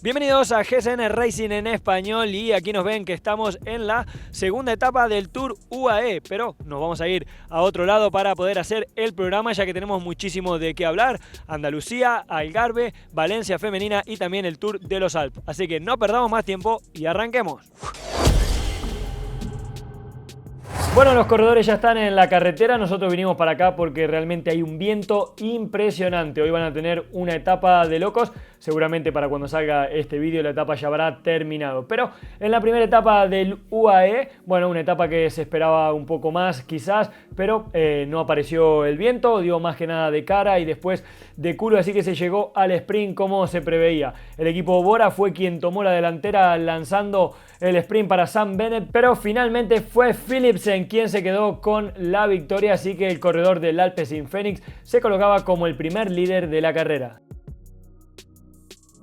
Bienvenidos a GSN Racing en español y aquí nos ven que estamos en la segunda etapa del Tour UAE, pero nos vamos a ir a otro lado para poder hacer el programa ya que tenemos muchísimo de qué hablar. Andalucía, Algarve, Valencia femenina y también el Tour de los Alpes. Así que no perdamos más tiempo y arranquemos. Bueno, los corredores ya están en la carretera, nosotros vinimos para acá porque realmente hay un viento impresionante. Hoy van a tener una etapa de locos, seguramente para cuando salga este vídeo la etapa ya habrá terminado. Pero en la primera etapa del UAE, bueno, una etapa que se esperaba un poco más quizás, pero no apareció el viento, dio más que nada de cara y después de culo, así que se llegó al sprint como se preveía. El equipo Bora fue quien tomó la delantera lanzando el sprint para Sam Bennett, pero finalmente fue Philipsen quien se quedó con la victoria, así que el corredor del Alpecin Fenix se colocaba como el primer líder de la carrera.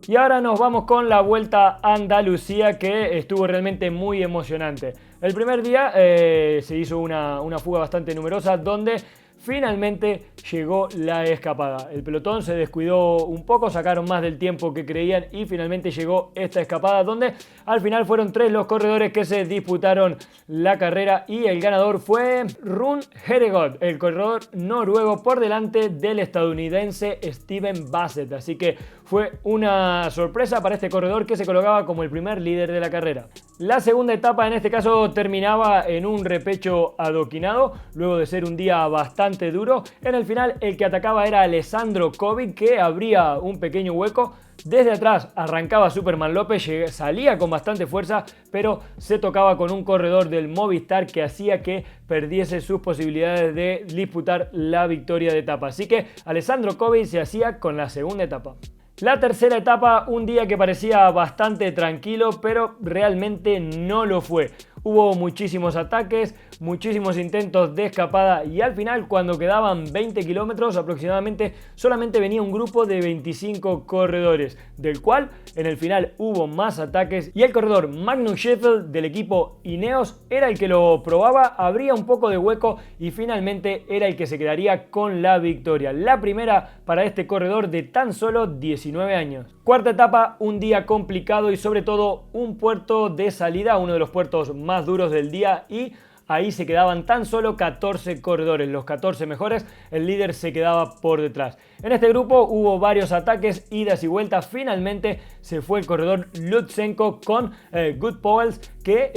Y ahora nos vamos con la Vuelta a Andalucía, que estuvo realmente muy emocionante. El primer día se hizo una fuga bastante numerosa donde finalmente llegó la escapada. El pelotón se descuidó un poco, sacaron más del tiempo que creían y finalmente llegó esta escapada donde al final fueron 3 los corredores que se disputaron la carrera y el ganador fue Rune Hedegaard, el corredor noruego, por delante del estadounidense Steven Bassett. Así que fue una sorpresa para este corredor que se colocaba como el primer líder de la carrera. La segunda etapa en este caso terminaba en un repecho adoquinado, luego de ser un día bastante duro. En el final el que atacaba era Alessandro Covic, que abría un pequeño hueco. Desde atrás arrancaba Superman López, salía con bastante fuerza, pero se tocaba con un corredor del Movistar que hacía que perdiese sus posibilidades de disputar la victoria de etapa. Así que Alessandro Covic se hacía con la segunda etapa. La tercera etapa, un día que parecía bastante tranquilo, pero realmente no lo fue. Hubo muchísimos ataques, muchísimos intentos de escapada y al final, cuando quedaban 20 kilómetros aproximadamente, solamente venía un grupo de 25 corredores, del cual en el final hubo más ataques y el corredor Magnus Sheffield del equipo Ineos era el que lo probaba, abría un poco de hueco y finalmente era el que se quedaría con la victoria. La primera para este corredor de tan solo 19 años. Cuarta etapa, un día complicado y sobre todo un puerto de salida, uno de los puertos más duros del día, y ahí se quedaban tan solo 14 corredores, los 14 mejores, el líder se quedaba por detrás. En este grupo hubo varios ataques, idas y vueltas, finalmente se fue el corredor Lutsenko con Good Powells, que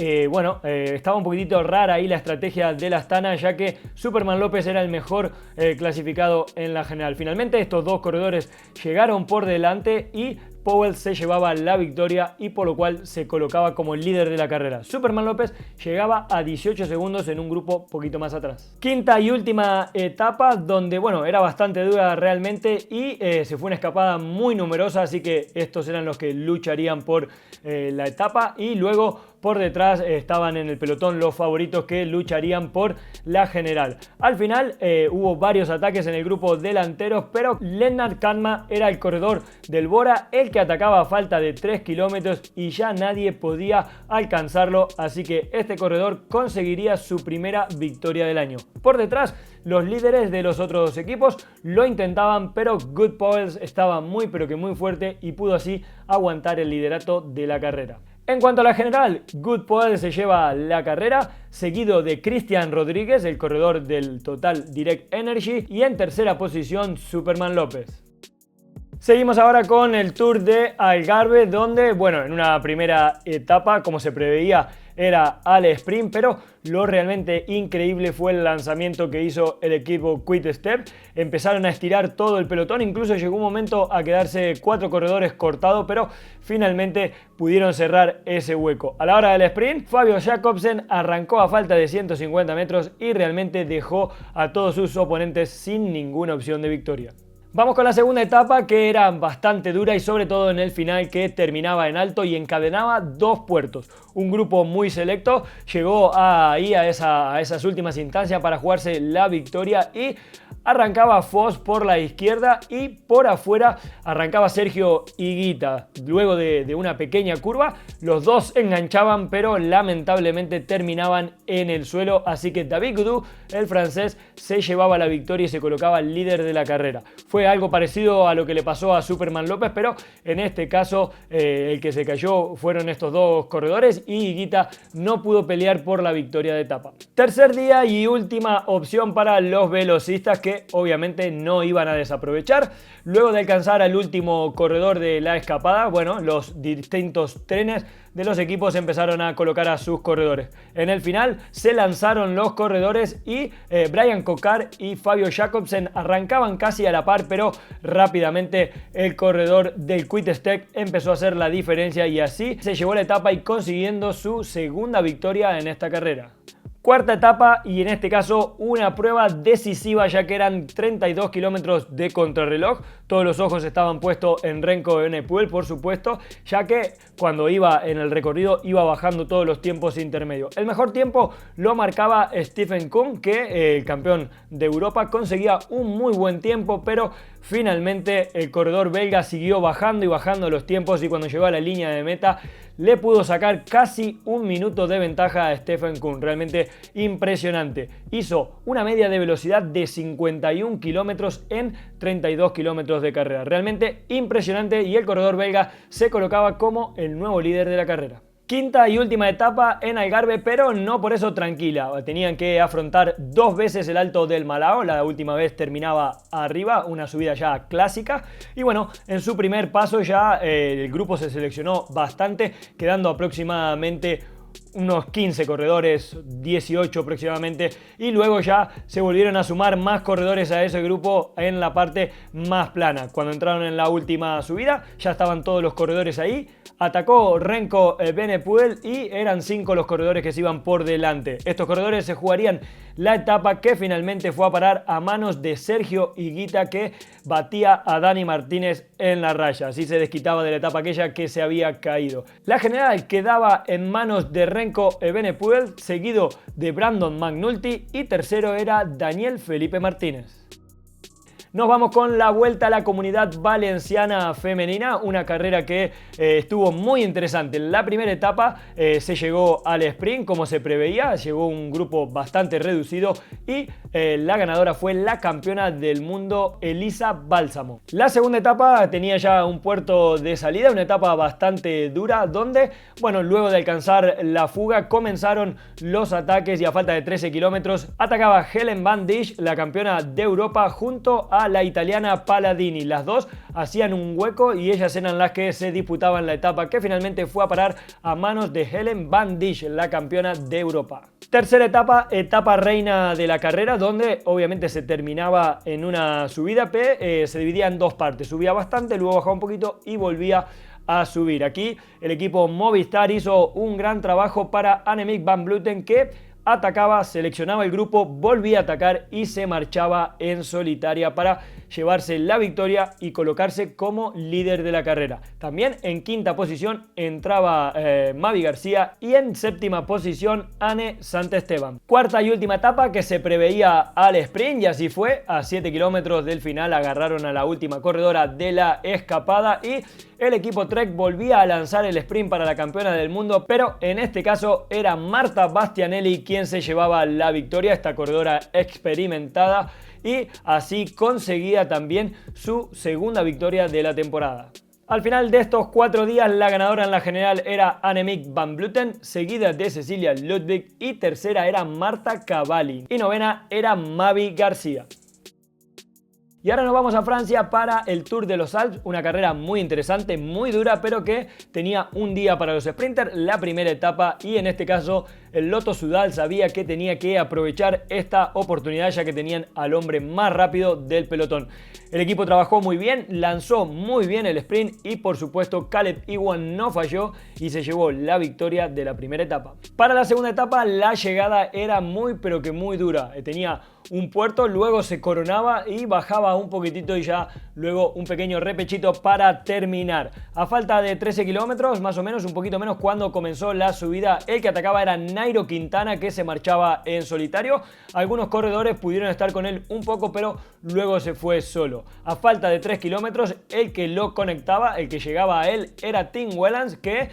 estaba un poquitito rara ahí la estrategia de la Astana, ya que Superman López era el mejor clasificado en la general. Finalmente estos dos corredores llegaron por delante y Powell se llevaba la victoria y por lo cual se colocaba como el líder de la carrera. Superman López llegaba a 18 segundos en un grupo poquito más atrás. Quinta y última etapa donde, era bastante dura realmente y se fue una escapada muy numerosa, así que estos eran los que lucharían por la etapa y luego por detrás estaban en el pelotón los favoritos que lucharían por la general. Al final hubo varios ataques en el grupo delanteros, pero Lennart Kantma era el corredor del Bora, el que atacaba a falta de 3 kilómetros y ya nadie podía alcanzarlo, así que este corredor conseguiría su primera victoria del año. Por detrás, los líderes de los otros equipos lo intentaban, pero Good Powells estaba muy pero que muy fuerte y pudo así aguantar el liderato de la carrera. En cuanto a la general, Good Powells se lleva la carrera, seguido de Cristian Rodríguez, el corredor del Total Direct Energy, y en tercera posición Superman López. Seguimos ahora con el Tour de Algarve, donde, en una primera etapa, como se preveía, era al sprint, pero lo realmente increíble fue el lanzamiento que hizo el equipo Quick Step. Empezaron a estirar todo el pelotón, incluso llegó un momento a quedarse 4 corredores cortados, pero finalmente pudieron cerrar ese hueco. A la hora del sprint, Fabio Jacobsen arrancó a falta de 150 metros y realmente dejó a todos sus oponentes sin ninguna opción de victoria. Vamos con la segunda etapa, que era bastante dura y sobre todo en el final, que terminaba en alto y encadenaba 2 puertos. Un grupo muy selecto llegó ahí a esas últimas instancias para jugarse la victoria y arrancaba Foss por la izquierda y por afuera arrancaba Sergio Higuita. Luego de una pequeña curva, los dos enganchaban, pero lamentablemente terminaban en el suelo, así que David Gaudu, el francés, se llevaba la victoria y se colocaba líder de la carrera. Fue algo parecido a lo que le pasó a Superman López, pero en este caso el que se cayó fueron estos dos corredores y Higuita no pudo pelear por la victoria de etapa. Tercer día y última opción para los velocistas, que obviamente no iban a desaprovechar. Luego de alcanzar al último corredor de la escapada, bueno, los distintos trenes de los equipos empezaron a colocar a sus corredores. En el final se lanzaron los corredores y Brian Cocard y Fabio Jacobsen arrancaban casi a la par, pero rápidamente el corredor del Quick-Step empezó a hacer la diferencia y así se llevó la etapa y consiguiendo su segunda victoria en esta carrera. Cuarta etapa y en este caso una prueba decisiva, ya que eran 32 kilómetros de contrarreloj. Todos los ojos estaban puestos en Remco Evenepoel, por supuesto, ya que cuando iba en el recorrido iba bajando todos los tiempos intermedios. El mejor tiempo lo marcaba Stefan Kuhn, que el campeón de Europa conseguía un muy buen tiempo, pero finalmente el corredor belga siguió bajando y bajando los tiempos y cuando llegó a la línea de meta le pudo sacar casi un minuto de ventaja a Stefan Kuhn. Realmente impresionante. Hizo una media de velocidad de 51 kilómetros en 32 kilómetros de carrera. Realmente impresionante y el corredor belga se colocaba como el nuevo líder de la carrera. Quinta y última etapa en Algarve, pero no por eso tranquila. Tenían que afrontar dos veces el Alto del Malao. La última vez terminaba arriba, una subida ya clásica. Y bueno, en su primer paso ya el grupo se seleccionó bastante, quedando aproximadamente unos 15 corredores, 18 aproximadamente, y luego ya se volvieron a sumar más corredores a ese grupo en la parte más plana. Cuando entraron en la última subida ya estaban todos los corredores ahí. Atacó Remco Evenepoel y eran 5 los corredores que se iban por delante. Estos corredores se jugarían la etapa que finalmente fue a parar a manos de Sergio Higuita, que batía a Dani Martínez en la raya. Así se desquitaba de la etapa aquella que se había caído. La general quedaba en manos de Remco Evenepoel, seguido de Brandon McNulty y tercero era Daniel Felipe Martínez. Nos vamos con la Vuelta a la Comunidad Valenciana Femenina, una carrera que estuvo muy interesante. En la primera etapa se llegó al sprint como se preveía, llegó un grupo bastante reducido y la ganadora fue la campeona del mundo Elisa Bálsamo. La segunda etapa tenía ya un puerto de salida, una etapa bastante dura donde, bueno, luego de alcanzar la fuga comenzaron los ataques y a falta de 13 kilómetros atacaba Helen Van Dijk, la campeona de Europa, junto a la italiana Paladini. Las dos hacían un hueco y ellas eran las que se disputaban la etapa, que finalmente fue a parar a manos de Helen Van Dijk, la campeona de Europa. Tercera etapa, etapa reina de la carrera, donde obviamente se terminaba en una subida, se dividía en dos partes. Subía bastante, luego bajaba un poquito y volvía a subir. Aquí el equipo Movistar hizo un gran trabajo para Annemiek van Vleuten, que atacaba, seleccionaba el grupo, volvía a atacar y se marchaba en solitaria para llevarse la victoria y colocarse como líder de la carrera. También en quinta posición entraba Mavi García y en séptima posición Anne Santesteban. Cuarta y última etapa que se preveía al sprint y así fue. A 7 kilómetros del final agarraron a la última corredora de la escapada y el equipo Trek volvía a lanzar el sprint para la campeona del mundo, pero en este caso era Marta Bastianelli quien se llevaba la victoria, esta corredora experimentada, y así conseguía también su segunda victoria de la temporada. Al final de estos 4 días, la ganadora en la general era Annemiek van Vleuten, seguida de Cecilia Ludwig y tercera era Marta Cavalli y novena era Mavi García. Y ahora nos vamos a Francia para el Tour de los Alpes, una carrera muy interesante, muy dura, pero que tenía un día para los sprinters, la primera etapa, y en este caso el Lotto Soudal sabía que tenía que aprovechar esta oportunidad ya que tenían al hombre más rápido del pelotón. El equipo trabajó muy bien, lanzó muy bien el sprint y por supuesto Caleb Ewan no falló y se llevó la victoria de la primera etapa. Para la segunda etapa la llegada era muy pero que muy dura, tenía un puerto, luego se coronaba y bajaba un poquitito y ya luego un pequeño repechito para terminar. A falta de 13 kilómetros, más o menos, un poquito menos, cuando comenzó la subida, el que atacaba era Nairo Quintana, que se marchaba en solitario. Algunos corredores pudieron estar con él un poco, pero luego se fue solo. A falta de 3 kilómetros, el que lo conectaba, el que llegaba a él, era Tim Wellens, que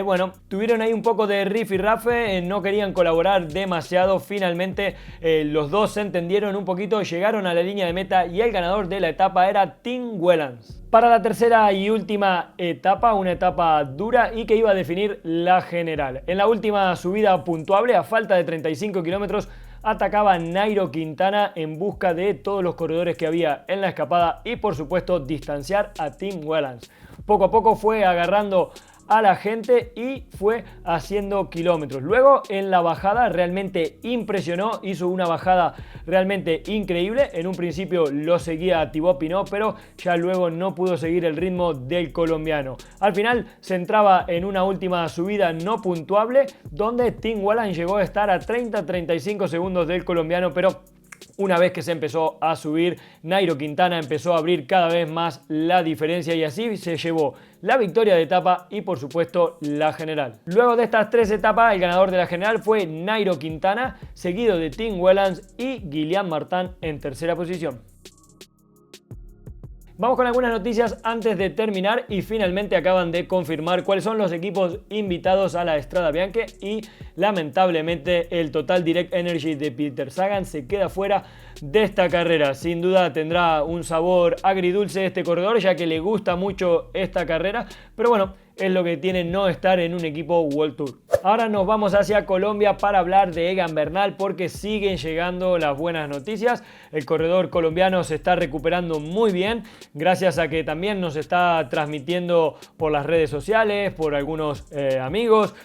bueno, tuvieron ahí un poco de rifirrafe, no querían colaborar demasiado. Finalmente los dos se entendieron un poquito, llegaron a la línea de meta y el ganador de la etapa era Tim Wellens. Para la tercera y última etapa, una etapa dura y que iba a definir la general. En la última subida puntuable, a falta de 35 kilómetros, atacaba Nairo Quintana en busca de todos los corredores que había en la escapada y por supuesto distanciar a Tim Wellens. Poco a poco fue agarrando a la gente y fue haciendo kilómetros. Luego en la bajada realmente impresionó, hizo una bajada realmente increíble. En un principio lo seguía Thibaut Pinot, pero ya luego no pudo seguir el ritmo del colombiano. Al final se entraba en una última subida no puntuable donde Tim Wellens llegó a estar a 30-35 segundos del colombiano, pero una vez que se empezó a subir, Nairo Quintana empezó a abrir cada vez más la diferencia y así se llevó la victoria de etapa y por supuesto la general. Luego de estas 3 etapas, el ganador de la general fue Nairo Quintana, seguido de Tim Wellens y Guillaume Martin en tercera posición. Vamos con algunas noticias antes de terminar y finalmente acaban de confirmar cuáles son los equipos invitados a la Strade Bianche y lamentablemente el Total Direct Energy de Peter Sagan se queda fuera de esta carrera. Sin duda tendrá un sabor agridulce este corredor ya que le gusta mucho esta carrera, pero bueno, es lo que tiene no estar en un equipo World Tour. Ahora nos vamos hacia Colombia para hablar de Egan Bernal porque siguen llegando las buenas noticias. El corredor colombiano se está recuperando muy bien gracias a que también nos está transmitiendo por las redes sociales, por algunos amigos.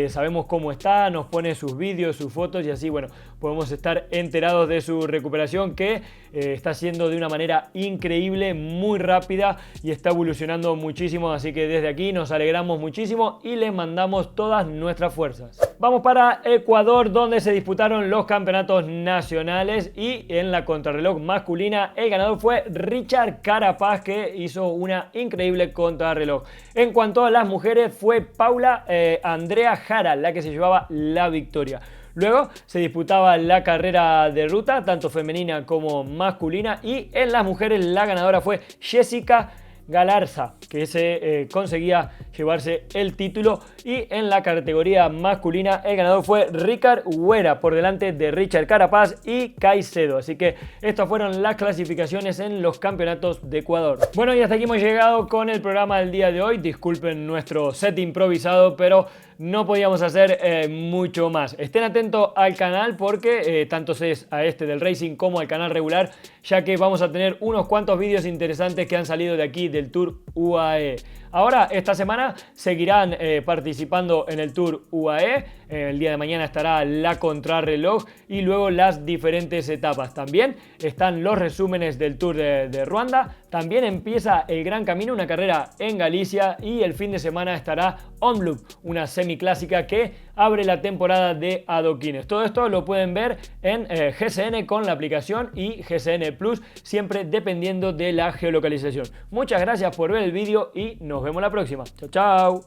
Sabemos cómo está, nos pone sus vídeos, sus fotos y así, bueno, podemos estar enterados de su recuperación que está siendo de una manera increíble, muy rápida y está evolucionando muchísimo. Así que desde aquí nos alegramos muchísimo y le mandamos todas nuestras fuerzas. Vamos para Ecuador, donde se disputaron los campeonatos nacionales y en la contrarreloj masculina el ganador fue Richard Carapaz, que hizo una increíble contrarreloj. En cuanto a las mujeres fue Paula Andrea Jara la que se llevaba la victoria. Luego se disputaba la carrera de ruta, tanto femenina como masculina, y en las mujeres la ganadora fue Jessica Galarza, que se conseguía llevarse el título, y en la categoría masculina el ganador fue Ricard Huera por delante de Richard Carapaz y Caicedo. Así que estas fueron las clasificaciones en los campeonatos de Ecuador. Bueno, y hasta aquí hemos llegado con el programa del día de hoy. Disculpen nuestro set improvisado, pero no podíamos hacer mucho más. Estén atentos al canal porque tanto es a este del Racing como al canal regular, ya que vamos a tener unos cuantos vídeos interesantes que han salido de aquí del Tour UAE. Ahora, esta semana seguirán participando en el Tour UAE. El día de mañana estará la contrarreloj y luego las diferentes etapas. También están los resúmenes del Tour de Ruanda. También empieza el Gran Camino, una carrera en Galicia, y el fin de semana estará Omloop, una semiclásica que abre la temporada de adoquines. Todo esto lo pueden ver en GCN con la aplicación y GCN Plus, siempre dependiendo de la geolocalización. Muchas gracias por ver el vídeo y nos vemos la próxima. Chao, chao.